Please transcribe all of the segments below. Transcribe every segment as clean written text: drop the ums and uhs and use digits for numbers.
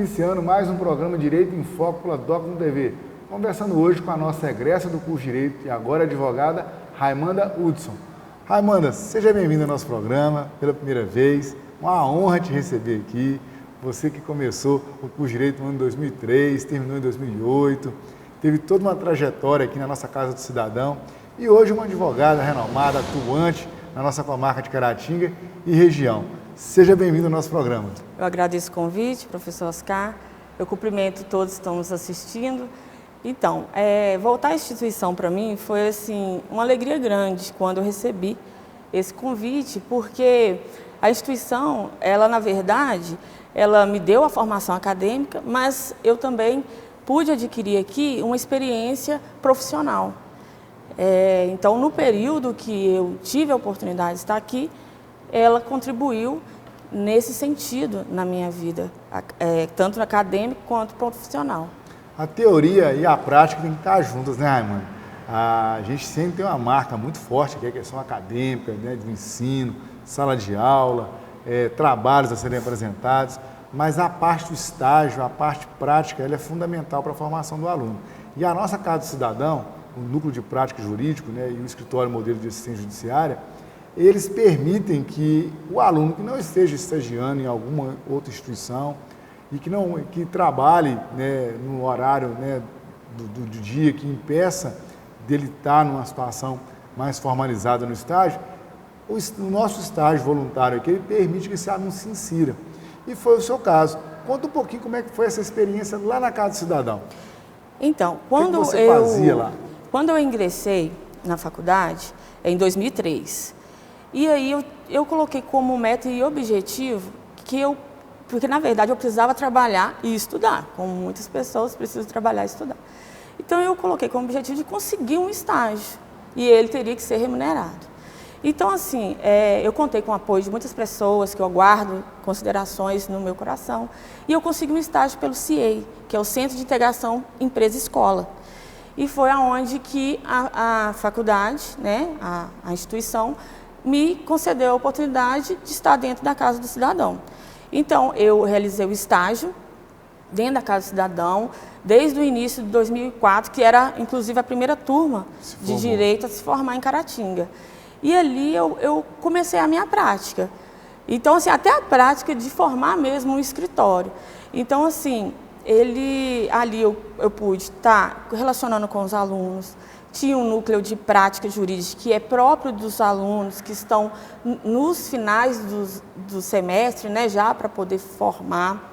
iniciando mais um programa Direito em Foco pela Docno TV, conversando hoje com a nossa egressa do curso de Direito e agora advogada, Raimanda Hudson. Raimanda, seja bem-vinda ao nosso programa pela primeira vez, uma honra te receber aqui. Você que começou o curso de Direito no ano 2003, terminou em 2008, teve toda uma trajetória aqui na nossa Casa do Cidadão e hoje uma advogada renomada, atuante na nossa comarca de Caratinga e região. Seja bem-vindo ao nosso programa. Eu agradeço o convite, professor Oscar. Eu cumprimento todos que estão nos assistindo. Então, voltar à instituição para mim foi assim, uma alegria grande quando eu recebi esse convite, porque a instituição, ela na verdade, ela me deu a formação acadêmica, mas eu também pude adquirir aqui uma experiência profissional. Então, no período que eu tive a oportunidade de estar aqui, ela contribuiu nesse sentido na minha vida, tanto no acadêmico quanto profissional. A teoria e a prática têm que estar juntas, né, Raimanda? A gente sempre tem uma marca muito forte, que é a questão acadêmica, né, do ensino, sala de aula, trabalhos a serem apresentados, mas a parte do estágio, a parte prática, ela é fundamental para a formação do aluno. E a nossa Casa do Cidadão, o Núcleo de Prática Jurídico, né, e o Escritório Modelo de Assistência Judiciária, eles permitem que o aluno que não esteja estagiando em alguma outra instituição e que trabalhe, né, no horário, né, do dia, que impeça dele estar numa situação mais formalizada no estágio, o nosso estágio voluntário aqui, ele permite que esse aluno se insira. E foi o seu caso. Conta um pouquinho como é que foi essa experiência lá na Casa do Cidadão. Então, o que você fazia lá? Quando eu ingressei na faculdade, em 2003, e aí eu coloquei como meta e objetivo porque na verdade eu precisava trabalhar e estudar, como muitas pessoas precisam trabalhar e estudar. Então eu coloquei como objetivo de conseguir um estágio e ele teria que ser remunerado. Então assim, eu contei com o apoio de muitas pessoas que eu guardo considerações no meu coração e eu consegui um estágio pelo CIEI, que é o Centro de Integração Empresa-Escola. E foi aonde que a faculdade, né, a instituição, me concedeu a oportunidade de estar dentro da Casa do Cidadão. Então, eu realizei o estágio dentro da Casa do Cidadão, desde o início de 2004, que era, inclusive, a primeira turma de Direito a se formar em Caratinga. E ali eu comecei a minha prática. Então, assim, até a prática de formar mesmo um escritório. Então, assim, ali eu pude estar relacionando com os alunos. Tinha um núcleo de prática jurídica que é próprio dos alunos que estão nos finais do semestre, né, já para poder formar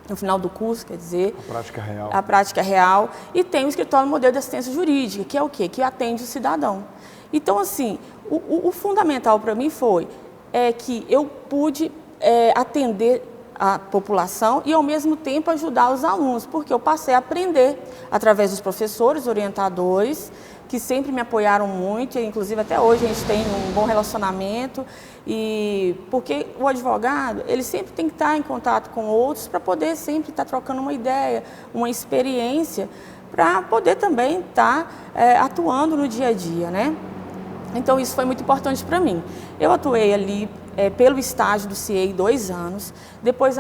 no final do curso, quer dizer. A prática real. A prática real. E tem o escritório modelo de assistência jurídica, que é o quê? Que atende o cidadão. Então, assim, o fundamental para mim foi que eu pude atender a população e, ao mesmo tempo, ajudar os alunos, porque eu passei a aprender através dos professores, orientadores, que sempre me apoiaram muito, e, inclusive até hoje a gente tem um bom relacionamento, e porque o advogado, ele sempre tem que estar em contato com outros para poder sempre estar trocando uma ideia, uma experiência, para poder também estar atuando no dia a dia, né? Então isso foi muito importante para mim. Eu atuei ali pelo estágio do CIEI 2 anos, depois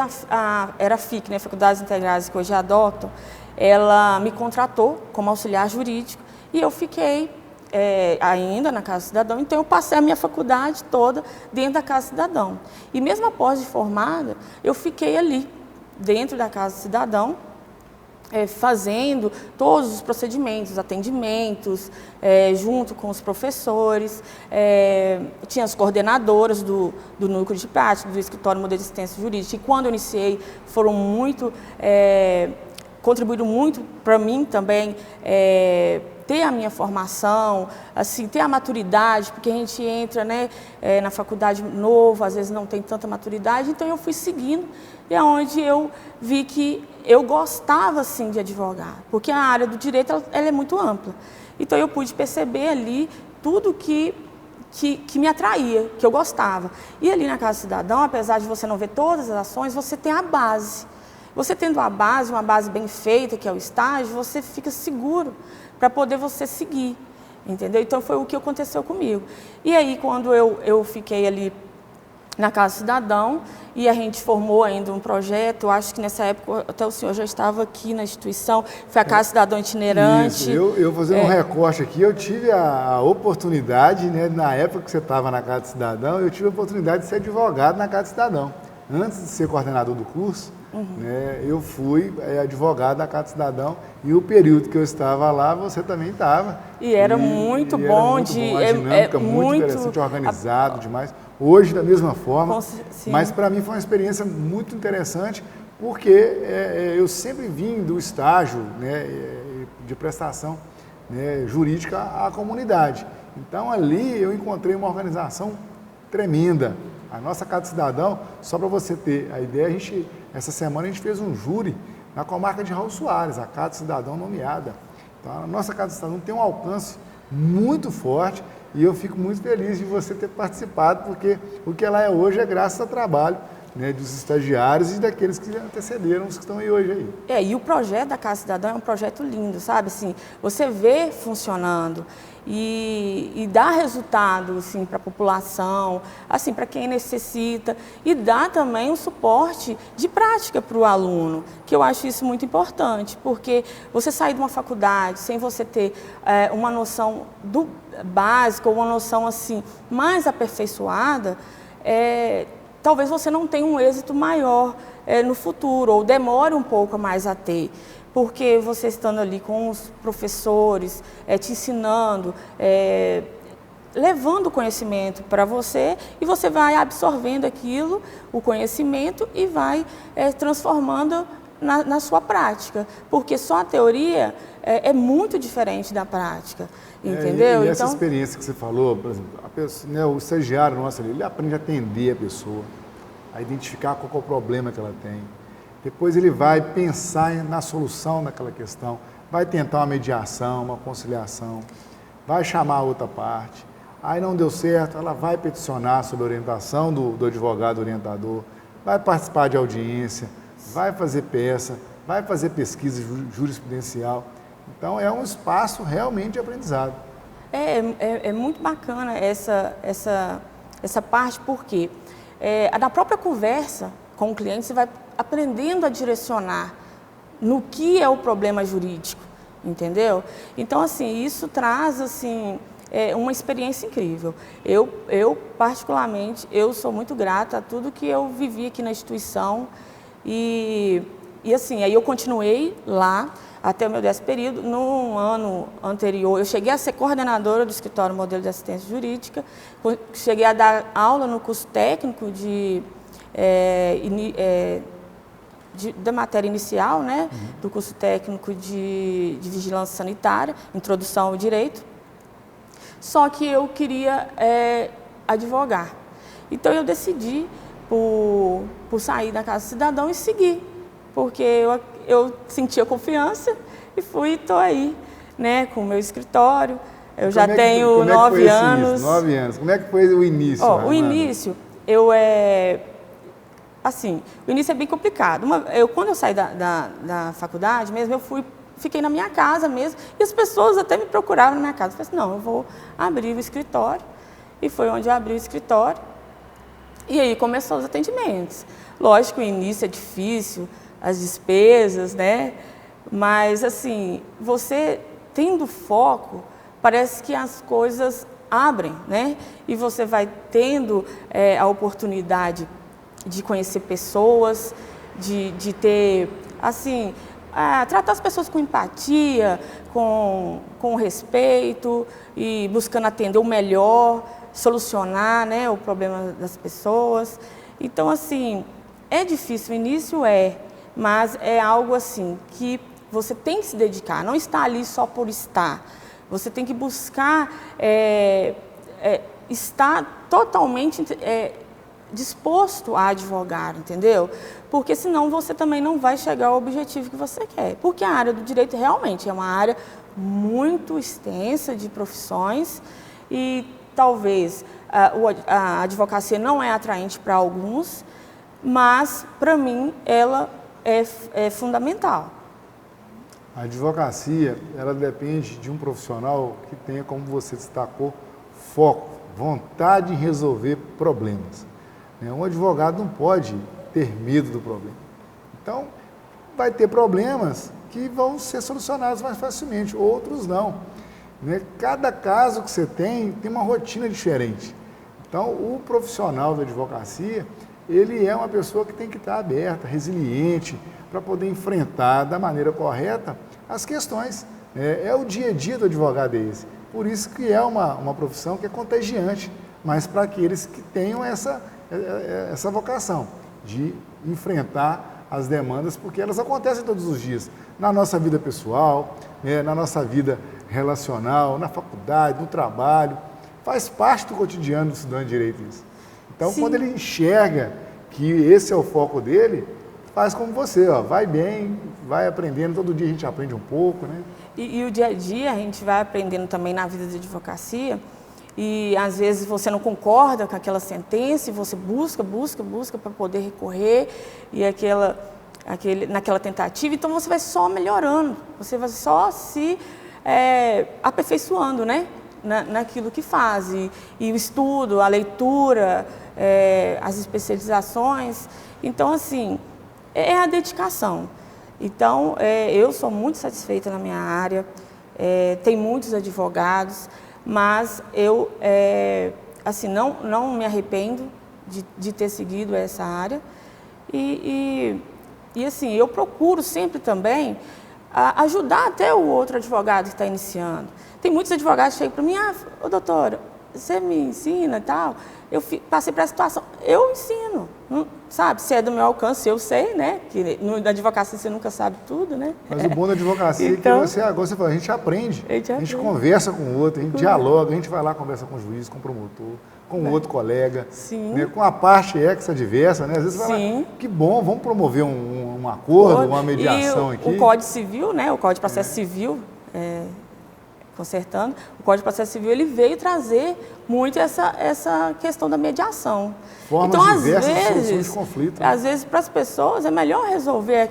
era a FIC, né, Faculdades Integradas, que hoje é a Docton, ela me contratou como auxiliar jurídico e eu fiquei ainda na Casa do Cidadão, então eu passei a minha faculdade toda dentro da Casa do Cidadão. E mesmo após de formada, eu fiquei ali, dentro da Casa do Cidadão, fazendo todos os procedimentos, atendimentos, junto com os professores, tinha as coordenadoras do núcleo de prática, do escritório modelo de assistência jurídica, e quando eu iniciei contribuíram muito para mim também, ter a minha formação, assim, ter a maturidade, porque a gente entra, né, na faculdade novo, às vezes não tem tanta maturidade, então eu fui seguindo, e é onde eu vi que eu gostava, assim, de advogar, porque a área do direito, ela é muito ampla. Então eu pude perceber ali tudo que me atraía, que eu gostava. E ali na Casa do Cidadão, apesar de você não ver todas as ações, você tem a base. Você tendo a base, uma base bem feita, que é o estágio, você fica seguro para poder você seguir, entendeu? Então foi o que aconteceu comigo. E aí, quando eu fiquei ali na Casa Cidadão, e a gente formou ainda um projeto. Eu acho que nessa época até o senhor já estava aqui na instituição, foi a Casa Cidadão Itinerante. Isso, eu fazendo um recorte aqui, eu tive a oportunidade, né, na época que você estava na Casa Cidadão, eu tive a oportunidade de ser advogado na Casa Cidadão. Antes de ser coordenador do curso, né, eu fui advogado da Casa Cidadão, e o período que eu estava lá, você também estava. E era muito bom, era muito bom, a dinâmica muito interessante, organizado demais. Hoje, da mesma forma, mas para mim foi uma experiência muito interessante, porque eu sempre vim do estágio, né, de prestação, né, jurídica à comunidade. Então, ali eu encontrei uma organização tremenda. A nossa Casa Cidadão, só para você ter a ideia, essa semana a gente fez um júri na comarca de Raul Soares, a Casa Cidadão nomeada. Então, a nossa Casa Cidadão tem um alcance muito forte, e eu fico muito feliz de você ter participado, porque o que ela é hoje é graças ao trabalho, né, dos estagiários e daqueles que antecederam os que estão aí hoje. E o projeto da Casa Cidadão é um projeto lindo, sabe? Assim, você vê funcionando e dá resultado, assim, para a população, assim, para quem necessita, e dá também um suporte de prática para o aluno, que eu acho isso muito importante, porque você sair de uma faculdade sem você ter uma noção do básico, ou uma noção assim mais aperfeiçoada, talvez você não tenha um êxito maior no futuro, ou demore um pouco mais a ter. Porque você estando ali com os professores, te ensinando, levando o conhecimento para você, e você vai absorvendo aquilo, o conhecimento, e vai transformando na sua prática. Porque só a teoria é muito diferente da prática, entendeu? E essa experiência que você falou, por exemplo, né, o estagiário nosso ali, ele aprende a atender a pessoa, a identificar qual é o problema que ela tem. Depois ele vai pensar na solução daquela questão, vai tentar uma mediação, uma conciliação, vai chamar a outra parte. Aí não deu certo, ela vai peticionar sob a orientação do advogado orientador, vai participar de audiência, vai fazer peça, vai fazer pesquisa jurisprudencial. Então é um espaço realmente de aprendizado. É muito bacana essa parte, porque na própria conversa com o cliente, você vai aprendendo a direcionar no que é o problema jurídico, entendeu? Então, assim, isso traz, assim, uma experiência incrível. Eu, particularmente, eu sou muito grata a tudo que eu vivi aqui na instituição, e assim, aí eu continuei lá até o meu 10º período. No ano anterior, eu cheguei a ser coordenadora do Escritório Modelo de Assistência Jurídica, cheguei a dar aula no curso técnico da matéria inicial, né, do curso técnico de vigilância sanitária, introdução ao direito, só que eu queria advogar. Então eu decidi por sair da Casa Cidadão e seguir, porque eu sentia confiança e estou aí, né, com o meu escritório. Eu já tenho 9 anos. 9 anos. Como é que foi o início? O início, assim, o início é bem complicado. Quando eu saí da faculdade mesmo, fiquei na minha casa mesmo, e as pessoas até me procuravam na minha casa. Eu falei assim, não, eu vou abrir o escritório. E foi onde eu abri o escritório. E aí começou os atendimentos. Lógico, o início é difícil, as despesas, né? Mas, assim, você tendo foco, parece que as coisas abrem, né? E você vai tendo a oportunidade de conhecer pessoas, de ter, assim, tratar as pessoas com empatia, com respeito, e buscando atender o melhor, solucionar, né, o problema das pessoas. Então, assim, é difícil, o início mas é algo assim que você tem que se dedicar, não está ali só por estar. Você tem que buscar estar totalmente disposto a advogar, entendeu? Porque senão você também não vai chegar ao objetivo que você quer. Porque a área do direito realmente é uma área muito extensa de profissões, e talvez a advocacia não é atraente para alguns, mas para mim ela é fundamental. A advocacia, ela depende de um profissional que tenha, como você destacou, foco, vontade em resolver problemas. né? Um advogado não pode ter medo do problema. Então, vai ter problemas que vão ser solucionados mais facilmente, outros não, né? Cada caso que você tem uma rotina diferente. Então, o profissional da advocacia, ele é uma pessoa que tem que estar aberta, resiliente, para poder enfrentar da maneira correta as questões. É o dia a dia do advogado esse. Por isso que é uma profissão que é contagiante, mas para aqueles que tenham essa vocação de enfrentar as demandas, porque elas acontecem todos os dias, na nossa vida pessoal, na nossa vida relacional, na faculdade, no trabalho. Faz parte do cotidiano do estudante de direito isso. Então, sim, quando ele enxerga que esse é o foco dele, faz como você, ó, vai bem, vai aprendendo, todo dia a gente aprende um pouco, né? E o dia a dia a gente vai aprendendo também na vida de advocacia, e às vezes você não concorda com aquela sentença e você busca para poder recorrer, e naquela tentativa, então você vai só melhorando, você vai só se aperfeiçoando, né? Naquilo que faz, e o estudo, a leitura, as especializações. Então, assim, é a dedicação. Então, eu sou muito satisfeita na minha área, tem muitos advogados, mas eu, assim, não me arrependo de ter seguido essa área. E assim, eu procuro sempre também ajudar até o outro advogado que está iniciando. Tem muitos advogados que chegam para mim, doutora, você me ensina e tal? Eu passei por essa situação, eu ensino, sabe? Se é do meu alcance, eu sei, né? Que na advocacia você nunca sabe tudo, né? Mas o bom da advocacia então, é que agora você fala, a gente aprende, a gente conversa com o outro, a gente dialoga, a gente vai lá, conversa com o juiz, com o promotor, com o outro colega, né? Com a parte ex-adversa, né? Às vezes você fala, que bom, vamos promover um acordo, uma mediação aqui. O Código Civil, né? O Código de Processo Civil, consertando, o Código de Processo Civil, ele veio trazer muito essa questão da mediação. Formas então, diversas de soluções de conflito. Às vezes, para as pessoas, é melhor resolver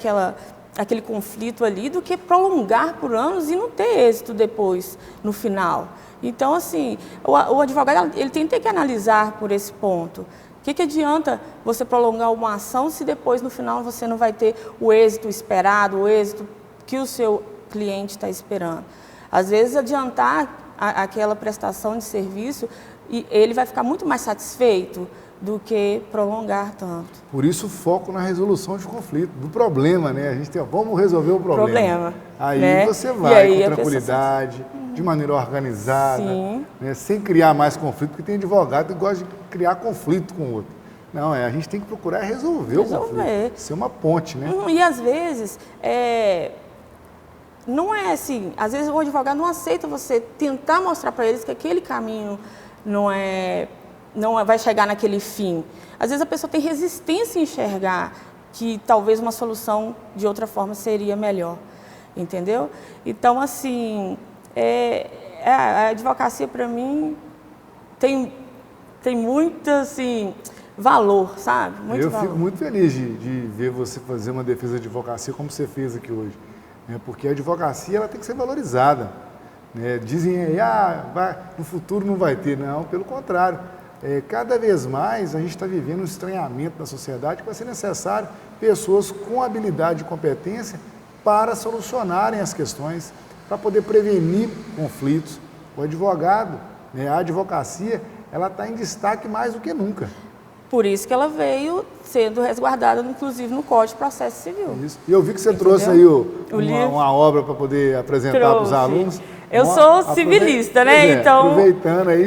aquele conflito ali do que prolongar por anos e não ter êxito depois, no final. Então, assim, o advogado, ele tem que analisar por esse ponto. O que adianta você prolongar uma ação se depois, no final, você não vai ter o êxito esperado, o êxito que o seu cliente está esperando? Às vezes, adiantar aquela prestação de serviço, e ele vai ficar muito mais satisfeito do que prolongar tanto. Por isso, o foco na resolução de conflito, do problema, né? A gente tem, vamos resolver o problema. Aí, né? Você vai com tranquilidade, de maneira organizada, né? Sem criar mais conflito, porque tem advogado que gosta de criar conflito com o outro. Não, a gente tem que procurar resolver o conflito, ser uma ponte, né? E às vezes, não é assim, às vezes o advogado não aceita você tentar mostrar para eles que aquele caminho não vai chegar naquele fim. Às vezes a pessoa tem resistência em enxergar que talvez uma solução de outra forma seria melhor, entendeu? Então, assim, a advocacia para mim tem muito, assim, valor, sabe? Muito valor. Fico muito feliz de ver você fazer uma defesa de advocacia como você fez aqui hoje. Porque a advocacia ela tem que ser valorizada. Dizem aí, no futuro não vai ter. Não, pelo contrário. Cada vez mais a gente está vivendo um estranhamento na sociedade que vai ser necessário pessoas com habilidade e competência para solucionarem as questões, para poder prevenir conflitos. O advogado, a advocacia, ela está em destaque mais do que nunca. Por isso que ela veio sendo resguardada, inclusive, no Código de Processo Civil. Isso. E eu vi que você trouxe aí uma obra para poder apresentar para os alunos. Eu sou civilista, né? Então, aproveitando aí...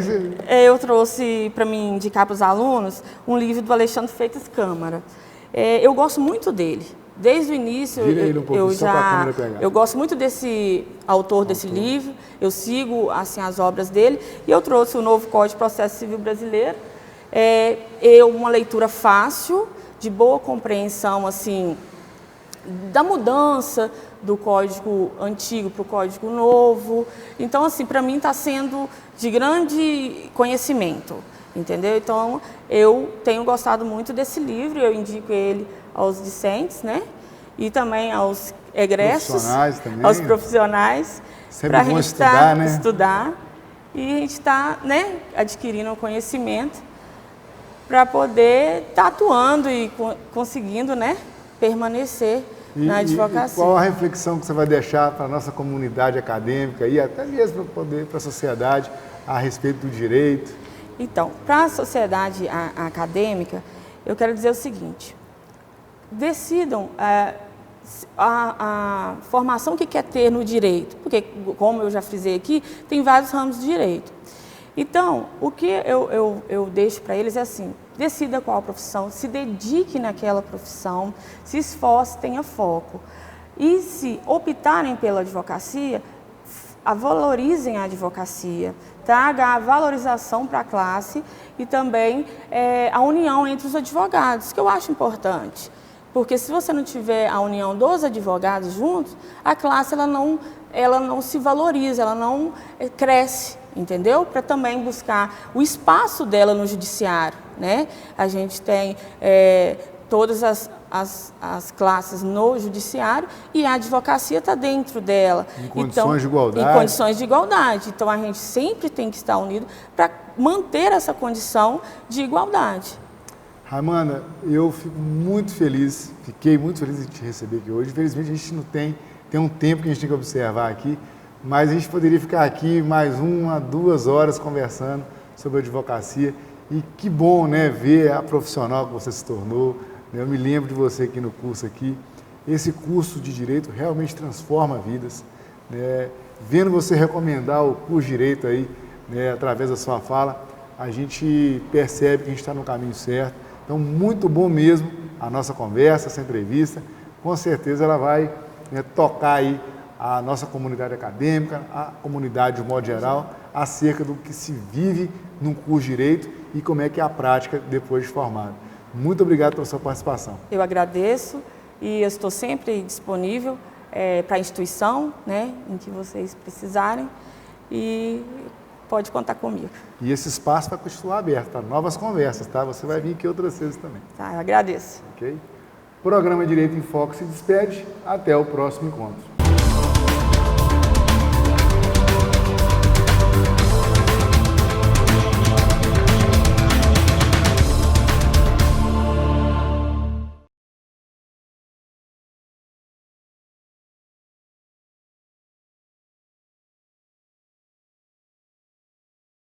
Eu trouxe para mim indicar para os alunos um livro do Alexandre Freitas Câmara. Eu gosto muito dele. Desde o início, eu gosto muito desse autor desse livro, eu sigo assim, as obras dele, e eu trouxe o novo Código de Processo Civil Brasileiro. Uma leitura fácil, de boa compreensão, assim, da mudança do código antigo para o código novo. Então, assim, para mim está sendo de grande conhecimento, entendeu? Então, eu tenho gostado muito desse livro, eu indico ele aos discentes, né? E também aos egressos, aos profissionais, para a gente estudar, e a gente está, né, adquirindo o conhecimento para poder estar atuando e conseguindo, né, permanecer na advocacia. E qual a reflexão que você vai deixar para a nossa comunidade acadêmica e até mesmo para a sociedade a respeito do direito? Então, para a sociedade acadêmica, eu quero dizer o seguinte: decidam a formação que quer ter no direito, porque, como eu já frisei aqui, tem vários ramos de direito. Então, o que eu deixo para eles é assim: decida qual profissão, se dedique naquela profissão, se esforce, tenha foco. E se optarem pela advocacia, valorizem a advocacia, traga a valorização para a classe e também a união entre os advogados, que eu acho importante. Porque se você não tiver a união dos advogados juntos, a classe ela não se valoriza, ela não cresce, entendeu? Para também buscar o espaço dela no judiciário, né? A gente tem todas as classes no judiciário e a advocacia está dentro dela. Em condições de igualdade. Em condições de igualdade. Então, a gente sempre tem que estar unido para manter essa condição de igualdade. Raimanda, eu fiquei muito feliz em te receber aqui hoje. Infelizmente, a gente não tem um tempo que a gente tem que observar aqui, mas a gente poderia ficar aqui mais 1 a 2 horas conversando sobre a advocacia. E que bom, né, ver a profissional que você se tornou. Eu me lembro de você aqui no curso aqui. Esse curso de Direito realmente transforma vidas. Né? Vendo você recomendar o curso de Direito aí, né, através da sua fala, a gente percebe que a gente está no caminho certo. Então, muito bom mesmo a nossa conversa, essa entrevista. Com certeza ela vai, né, tocar aí a nossa comunidade acadêmica, a comunidade de modo geral, acerca do que se vive num curso de Direito e como é que é a prática depois de formado. Muito obrigado pela sua participação. Eu agradeço e eu estou sempre disponível para a instituição, né, em que vocês precisarem, e pode contar comigo. E esse espaço vai continuar aberto, tá? Novas conversas, tá? Você vai vir aqui outras vezes também. Tá, eu agradeço. Ok? O programa Direito em Foco se despede. Até o próximo encontro.